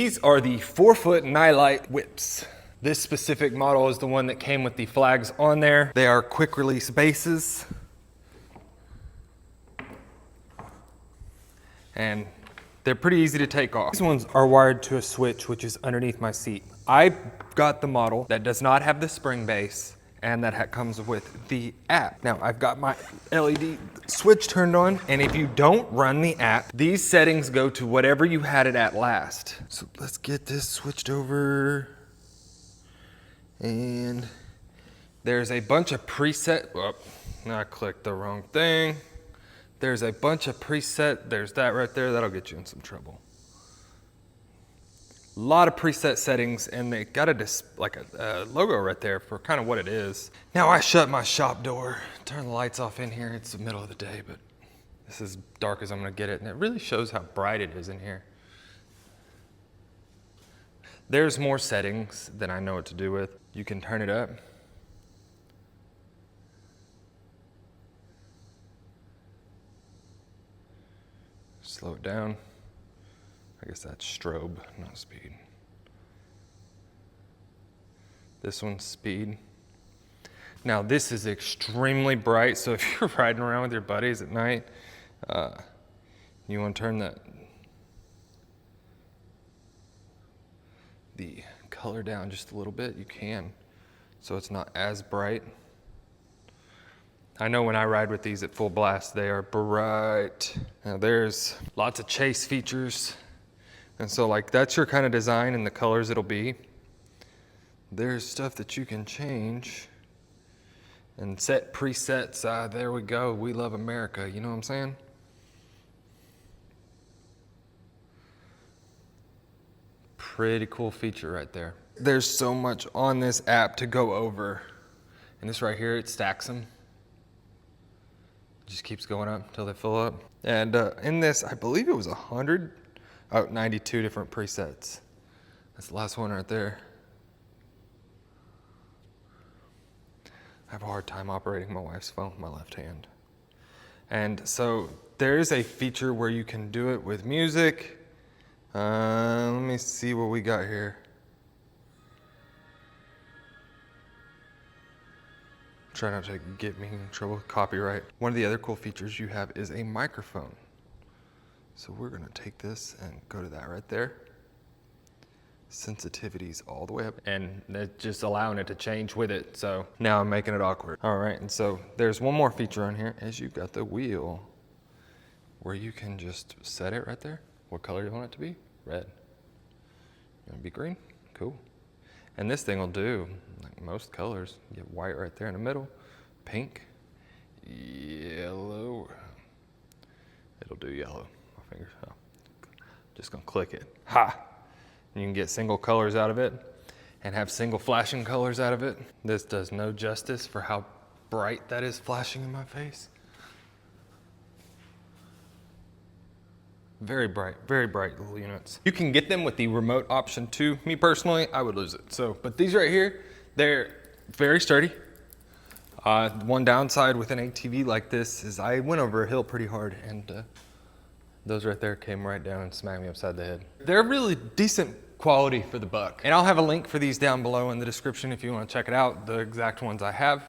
These are the 4-foot Nilight whips. This specific model is the one that came with the flags on there. They are quick release bases. And they're pretty easy to take off. These ones are wired to a switch, which is underneath my seat. I got the model that does not have the spring base and that comes with the app. Now I've got my LED switch turned on, and if you don't run the app, these settings go to whatever you had it at last. So let's get this switched over. And there's a bunch of preset, oh, I clicked the wrong thing. There's a bunch of preset, there's that right there, that'll get you in some trouble. A lot of preset settings, and they got a logo right there for kind of what it is. Now I shut my shop door, turn the lights off in here. It's the middle of the day, but this is dark as I'm gonna get it, and it really shows how bright it is in here. There's more settings than I know what to do with. You can turn it up. Slow it down. I guess that's strobe, not speed. This one's speed. Now this is extremely bright, so if you're riding around with your buddies at night, you want to turn the color down just a little bit, you can, so it's not as bright. I know when I ride with these at full blast, they are bright. Now there's lots of chase features. And so like that's your kind of design and the colors it'll be. There's stuff that you can change and set presets. There we go, we love America, you know what I'm saying? Pretty cool feature right there. There's so much on this app to go over. And this right here, it stacks them. Just keeps going up until they fill up. And in this, I believe it was 92 different presets. That's the last one right there. I have a hard time operating my wife's phone with my left hand. And so there is a feature where you can do it with music. Let me see what we got here. Try not to get me in trouble with copyright. One of the other cool features you have is a microphone. So we're gonna take this and go to that right there. Sensitivity's all the way up, and it's just allowing it to change with it. So now I'm making it awkward. All right, and so there's one more feature on here, is you've got the wheel where you can just set it right there. What color you want it to be? Red. You want it to be green? Cool. And this thing will do like most colors. You get white right there in the middle, pink, yellow. It'll do yellow. My fingers. Oh. Just gonna click it. Ha! And you can get single colors out of it and have single flashing colors out of it. This does no justice for how bright that is flashing in my face. Very bright little units. You can get them with the remote option too. Me personally, I would lose it. So, but these right here, they're very sturdy. One downside with an ATV like this is I went over a hill pretty hard, and those right there came right down and smacked me upside the head. They're really decent quality for the buck. And I'll have a link for these down below in the description if you want to check it out, the exact ones I have.